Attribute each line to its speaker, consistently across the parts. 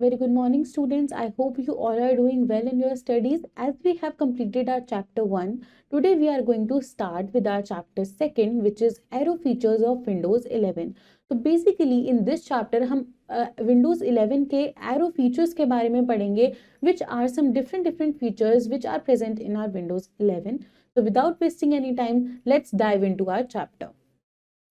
Speaker 1: Very good morning, students. I hope you all are doing well in your studies. As we have completed our chapter 1, today we are going to start with our chapter 2, which is Aero Features of Windows 11. तो basically in this chapter हम Windows 11 के Aero features के बारे में पढ़ेंगे, which are some different features which are present in our Windows 11. So without wasting any time, let's dive into our chapter.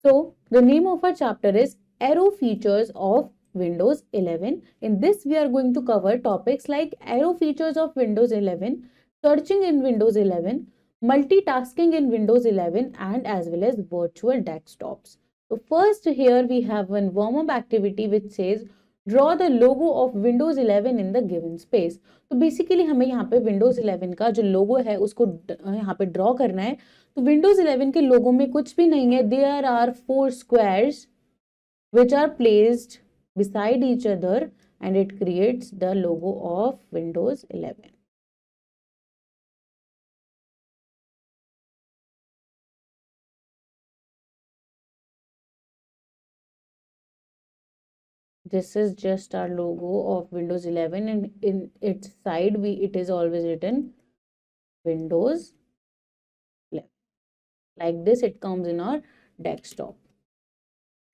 Speaker 1: So the name of our chapter is Aero Features of Windows 11. In this, we are going to cover topics like Aero Features of Windows 11, searching in Windows 11, multitasking in Windows 11, and as well as virtual desktops. So first here we have one warm-up activity which says draw the logo of Windows 11 in the given space. तो basically हमें यहाँ पे Windows 11 का जो लोगो है उसको यहाँ पे ड्रॉ करना है. तो Windows 11 के लोगो में कुछ भी नहीं है. There are 4 squares which are placed beside each other and it creates the logo of Windows 11. This is just our logo of Windows 11 and in its side it is always written Windows 11. Like this it comes in our desktop.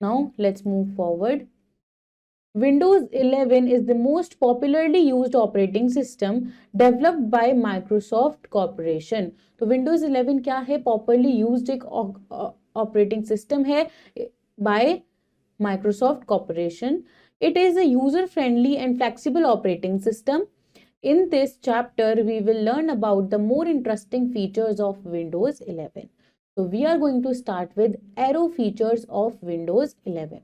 Speaker 1: Now let's move forward. Windows 11 is the most popularly used operating system developed by Microsoft Corporation. तो Windows 11 क्या है? Popularly used एक operating system है by Microsoft Corporation. It is a user-friendly and flexible operating system. In this chapter, we will learn about the more interesting features of Windows 11. So we are going to start with Aero features of Windows 11.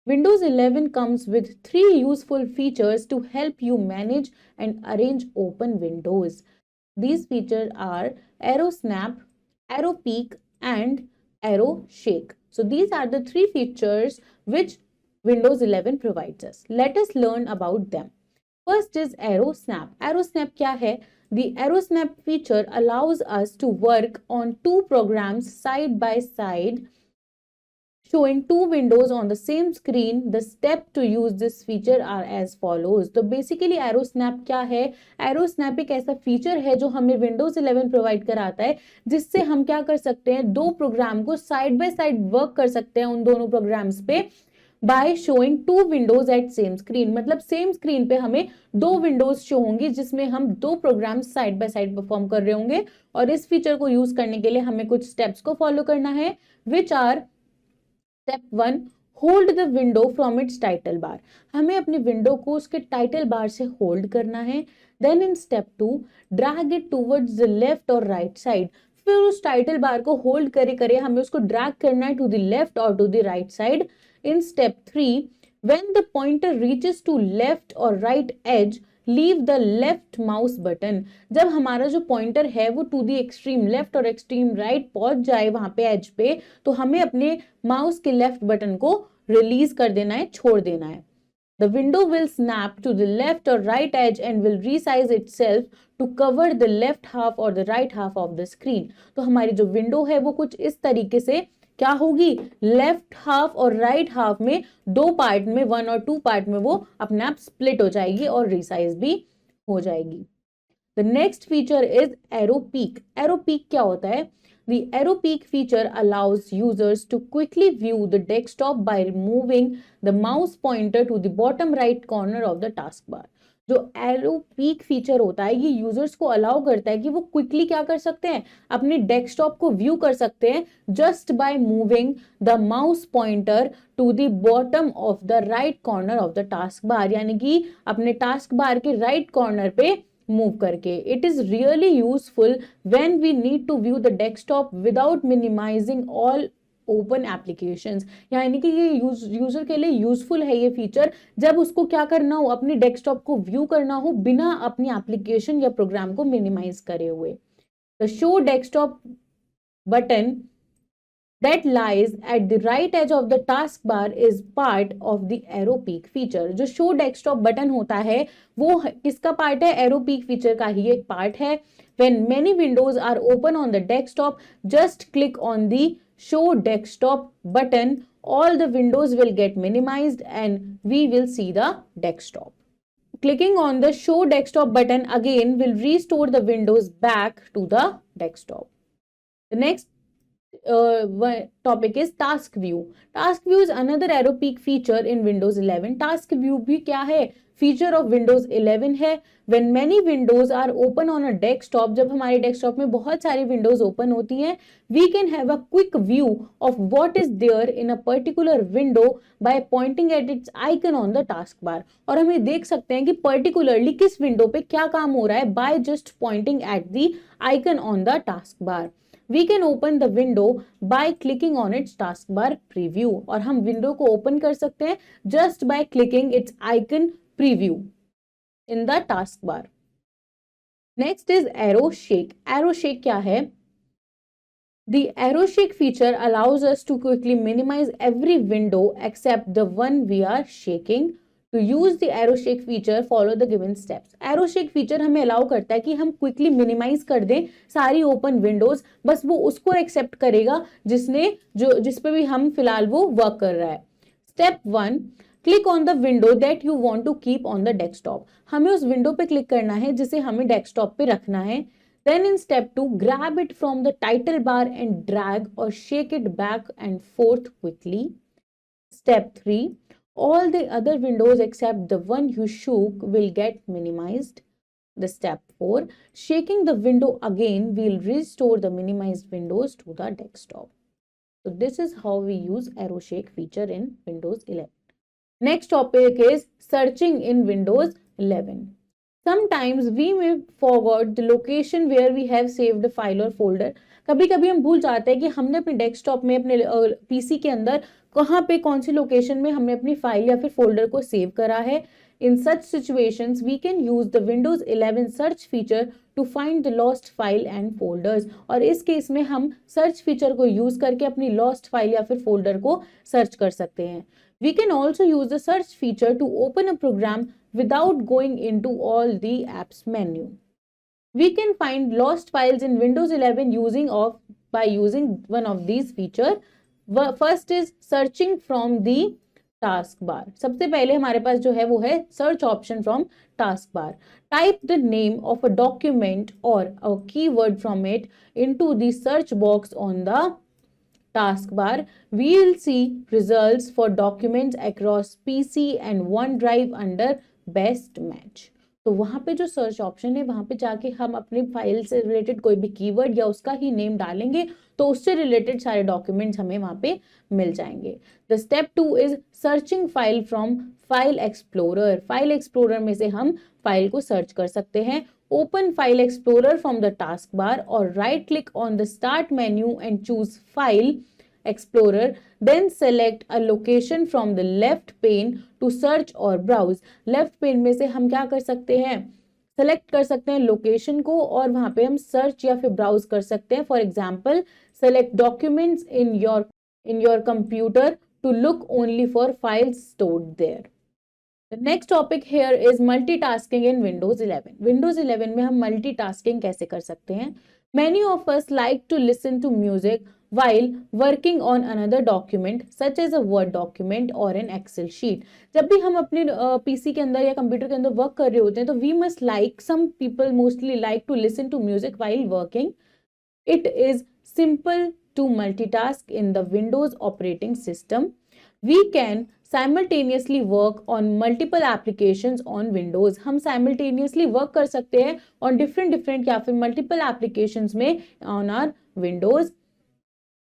Speaker 1: Windows 11 comes with 3 useful features to help you manage and arrange open windows. These features are Aero Snap, Aero Peek, and Aero Shake. So these are the 3 features which Windows 11 provides us. Let us learn about them. First is Aero Snap. Aero Snap क्या है? The Aero Snap feature allows us to work on 2 programs side by side, showing 2 windows on the same screen. The steps to use this feature are as follows. तो basically Aero Snap क्या है? Aero Snap एक ऐसा feature है जो हमें Windows 11 provide कराता है, जिससे हम क्या कर सकते हैं, 2 प्रोग्राम को साइड बाय साइड वर्क कर सकते हैं उन दोनों प्रोग्राम्स पे by showing 2 windows at same screen. मतलब सेम स्क्रीन पे हमें 2 विंडोज शो होंगी जिसमें हम 2 program side by side perform कर रहे होंगे. और इस फीचर को यूज करने के लिए हमें कुछ स्टेप्स को फॉलो करना है, which are step 1, hold the window from its title bar. हमें अपनी विंडो को उसके टाइटल बार से होल्ड करना है. Then in step 2, drag it towards the left और राइट साइड. फिर उस टाइटल बार को होल्ड करे करे हमें उसको ड्रैग करना है टू द लेफ्ट और to the right side. In step 3, when the pointer reaches to left or right edge, leave the left mouse button. जब हमारा जो पॉइंटर है वो टू दी एक्सट्रीम लेफ्ट और एक्सट्रीम राइट पहुंच जाए वहां पे एज पे, तो हमें अपने माउस के लेफ्ट बटन को रिलीज कर देना है, छोड़ देना है. The window will snap to the left or right edge and will resize itself to cover the left half or the right half of the screen. तो हमारी जो विंडो है वो कुछ इस तरीके से क्या होगी, लेफ्ट हाफ और राइट हाफ में 2 पार्ट में 1 और 2 पार्ट में वो अपने आप स्प्लिट हो जाएगी और रिसाइज भी हो जाएगी. The next feature is arrow peak. Arrow peak क्या होता है? The Aero Peek feature allows users to quickly view the desktop by removing the mouse pointer to the bottom right corner of the taskbar. जो arrow peak feature होता है ये users को allow करता है कि वो क्विकली क्या कर सकते हैं, अपने डेस्कटॉप को व्यू कर सकते हैं just by moving the mouse pointer to the bottom of the right corner of the task bar. यानी कि अपने टास्क बार के राइट कॉर्नर पे मूव करके. It is really useful when we need to view the desktop without minimizing all open applications. यानी कि ये user के लिए यूजफुल है ये फीचर जब उसको क्या करना हो, अपने डेस्कटॉप को व्यू करना हो बिना अपनी एप्लीकेशन या प्रोग्राम को मिनिमाइज करे हुए. The show desktop button that lies at the right edge of the taskbar is part of the Aero Peek feature. जो show desktop button होता है वो किसका पार्ट है? Aero Peek feature का ही एक पार्ट है. When many windows are open on the desktop, just click on the show desktop button. All the windows will get minimized and we will see the desktop. clicking on the show desktop button again will restore the windows back to the desktop. The next topic is task view. Task view is another arrow peak feature in Windows 11. Task view भी क्या है? Feature of Windows 11 है. When many windows are open on a desktop, जब हमारे desktop में बहुत सारी Windows open होती हैं, we can have a quick view of what is there in a particular window by pointing at its icon on the taskbar. और हम ये देख सकते हैं कि पर्टिकुलरली किस विंडो पे क्या काम हो रहा है by just pointing at the icon on the taskbar. We can open the window by clicking on its taskbar preview. और हम विंडो को ओपन कर सकते हैं just by clicking its icon preview in the taskbar. Next is arrow shake. Arrow shake क्या है? The arrow shake feature allows us to quickly minimize every window except the one we are shaking. To use the arrow shake feature, follow the given steps. Arrow shake feature हमें allow करता है कि हम quickly minimise कर दें सारी open Windows, बस वो उसको एक्सेप्ट करेगा जिस पे भी हम फिलहाल वो वर्क कर रहा है. Step 1, click on the window that you want to keep on the desktop. हमें उस विंडो पे क्लिक करना है जिसे हमें डेस्कटॉप पे रखना है. Then in step 2, grab it from the title bar and drag or shake it back and forth quickly. Step 3, all the other windows except the one you shook will get minimized. The step 4, shaking the window again will restore the minimized windows to the desktop. So this is how we use arrow shake feature in Windows 11. Next topic is searching in Windows 11. Sometimes we may forget the location where we have saved a file or folder. कभी कभी हम भूल जाते हैं कि हमने अपने desktop में अपने पीसी के अंदर कहाँ पे कौन सी लोकेशन में हमने अपनी फाइल या फिर फोल्डर को सेव करा है. In such situations, we can use the Windows 11 search feature to find the lost file and folders. और इस केस में हम सर्च फीचर को यूज करके अपनी लॉस्ट फाइल या फिर फोल्डर को सर्च कर सकते हैं. We can also use the search feature to open a program without going into all the apps menu. We can find lost files in Windows 11 by using one of these features. First is searching from the taskbar. सबसे पहले हमारे पास जो है वो है search option from taskbar. Type the name of a document or a keyword from it into the search box on the taskbar. We will see results for documents across PC and OneDrive under best match. तो वहां पे जो search option है वहां पे जाके हम अपनी फाइल से रिलेटेड कोई भी कीवर्ड या उसका ही नेम डालेंगे तो उससे रिलेटेड सारे डॉक्यूमेंट्स हमें वहां पे मिल जाएंगे. The step 2 is searching file from file explorer. File explorer में से हम फाइल को सर्च कर सकते हैं. Open File Explorer from the taskbar or right click on the Start menu and choose File Explorer. Then select a location from the left pane to search or browse. Left pane में से हम क्या कर सकते हैं? Select कर सकते हैं लोकेशन को और वहां पे हम सर्च या फिर ब्राउज कर सकते हैं. For example, select documents in your computer to look only for files stored there. The next topic here is multitasking in Windows 11. Windows 11 में हम multitasking कैसे कर सकते हैं? Many of us like to listen to music while working on another document such as a Word document or an Excel sheet. जब भी हम अपने PC के अंदर या कंप्यूटर के अंदर वर्क कर रहे होते हैं तो we must like, some people mostly like to listen to music while working. It is simple to multitask in the Windows operating system. We can simultaneously work on multiple applications on Windows. हम simultaneously work कर सकते हैं on different या फिर multiple applications में on our Windows.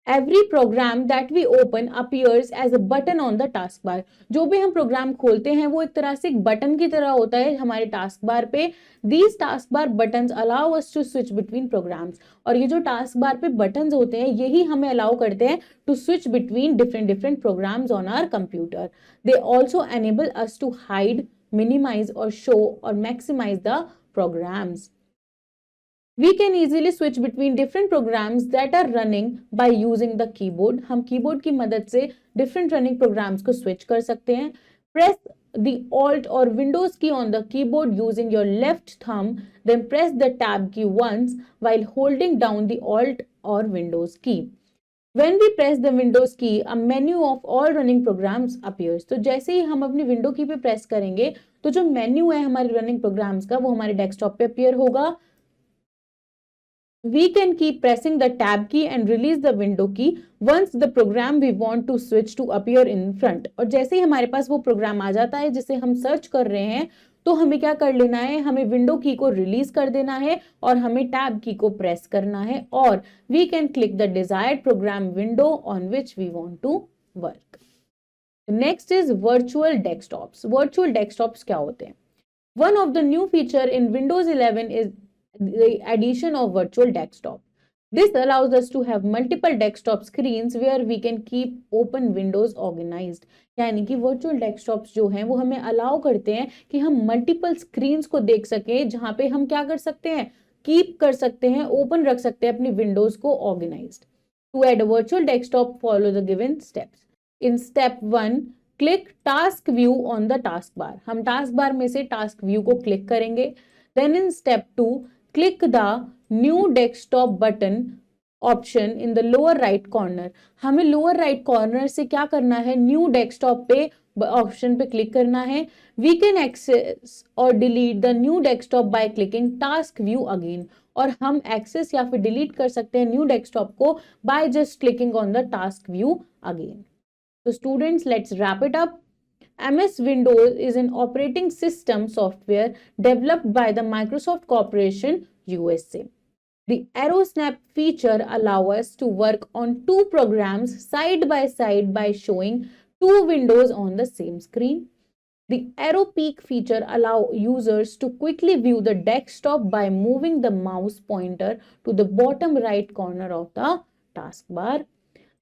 Speaker 1: Every program that we open appears as a button on the taskbar. जो भी हम प्रोग्राम खोलते हैं वो एक तरह से एक बटन की तरह होता है हमारे टास्कबार पे. These taskbar buttons allow us to switch between programs. और ये जो टास्कबार पे बटन्स होते हैं यही हमें अलाउ करते हैं to switch between different programs on our computer. They also enable us to hide, minimize or show or maximize the programs. We can easily switch between different programs that are running by using the keyboard. हम keyboard की मदद से different running programs को switch कर सकते हैं. Press the Alt or Windows key on the keyboard using your left thumb, then press the Tab key once while holding down the Alt or Windows key. When we press the Windows key, a menu of all running programs appears. तो जैसे ही हम अपनी window की पे press करेंगे तो जो menu है हमारे रनिंग प्रोग्राम्स का वो हमारे डेस्कटॉप पे अपीयर होगा. We can keep pressing the tab key and release the window key once the program we want to switch to appear in front. और जैसे ही हमारे पास वो प्रोग्राम आ जाता है जिसे हम सर्च कर रहे हैं तो हमें क्या कर लेना है, हमें विंडो की को रिलीज कर देना है और हमें टैब की को प्रेस करना है और we can click the desired program window on which we want to work. Next is virtual desktops. Virtual desktops क्या होते हैं? One of the new feature in Windows 11 is the addition of virtual desktop. This allows us to have multiple desktop screens where we can keep open windows organized. यानी कि virtual desktops जो हैं वो हमें allow करते हैं कि हम multiple screens को देख सकें जहां पे हम क्या कर सकते हैं, keep कर सकते हैं, open रख सकते हैं अपनी windows को organized. To add a virtual desktop, follow the given steps. In step 1, click task view on the taskbar. हम taskbar में से task view को click करेंगे. Then in step 2, click the new desktop button option in the lower right corner. हमें lower right corner से क्या करना है, new desktop पे ऑप्शन पे क्लिक करना है. We can access or delete the new desktop by clicking task view again. और हम access या फिर delete कर सकते हैं new desktop को by just clicking on the task view again. So students, let's wrap it up. MS Windows is an operating system software developed by the Microsoft Corporation USA. The AeroSnap feature allows us to work on two programs side by side by showing two windows on the same screen. The Arrow Peek feature allows users to quickly view the desktop by moving the mouse pointer to the bottom right corner of the taskbar.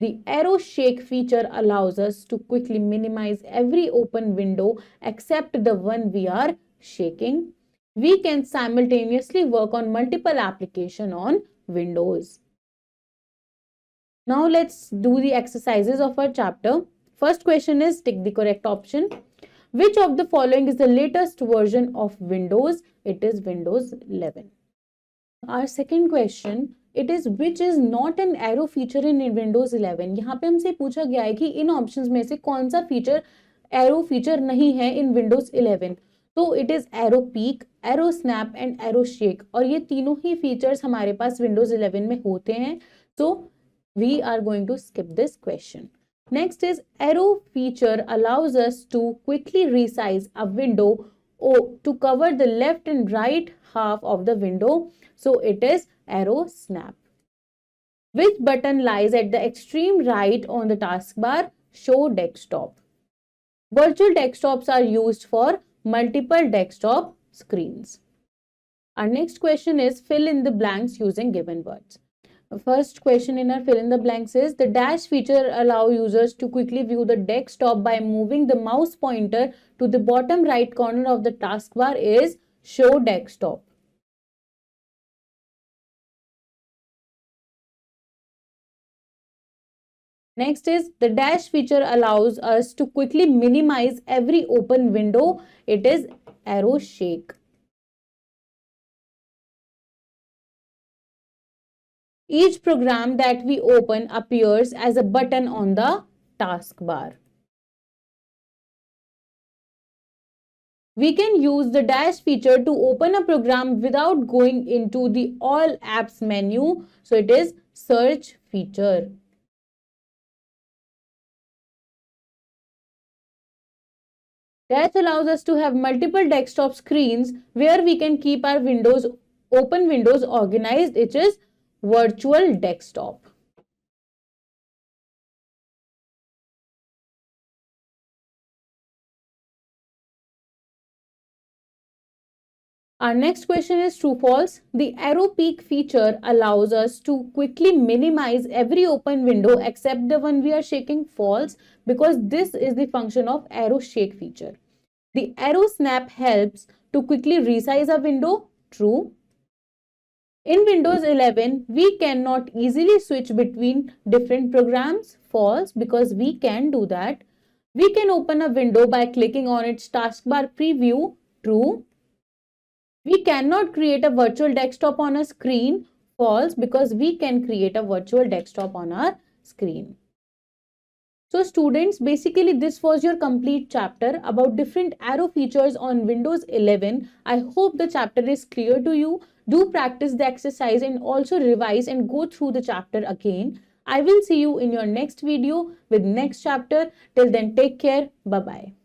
Speaker 1: The arrow shake feature allows us to quickly minimize every open window except the one we are shaking. We can simultaneously work on multiple applications on Windows. Now let's do the exercises of our chapter. First question is tick the correct option. Which of the following is the latest version of Windows? It is Windows 11. Our second question, it is which is not an arrow feature in Windows 11. यहाँ पे हमसे पूछा गया है कि इन options में से कौन सा फीचर एरो फीचर नहीं है इन Windows 11. तो it is arrow peak, arrow snap and arrow shake और ये तीनों ही फीचर्स हमारे पास Windows 11 में होते हैं. So we are going to skip this question. Next is arrow feature allows us to quickly resize a window or to cover the left and right half of the window. So it is arrow snap. Which button lies at the extreme right on the taskbar? Show desktop. Virtual desktops are used for multiple desktop screens. Our next question is fill in the blanks using given words. First question in our fill in the blanks is the dash feature allow users to quickly view the desktop by moving the mouse pointer to the bottom right corner of the taskbar is show desktop. Next is the dash feature allows us to quickly minimize every open window. It is arrow shake. Each program that we open appears as a button on the taskbar. We can use the dash feature to open a program without going into the all apps menu. So it is search feature. Dash allows us to have multiple desktop screens where we can keep our windows, open windows organized. It is virtual desktop. Our next question is true false. The arrow peek feature allows us to quickly minimize every open window except the one we are shaking. False, because this is the function of arrow shake feature. The arrow snap helps to quickly resize a window. True. In Windows 11, we cannot easily switch between different programs. False, because we can do that. We can open a window by clicking on its taskbar preview. True. We cannot create a virtual desktop on a screen. False, because we can create a virtual desktop on our screen. So students, basically this was your complete chapter about different arrow features on Windows 11. I hope the chapter is clear to you. Do practice the exercise and also revise and go through the chapter again. I will see you in your next video with next chapter. Till then, take care. Bye-bye.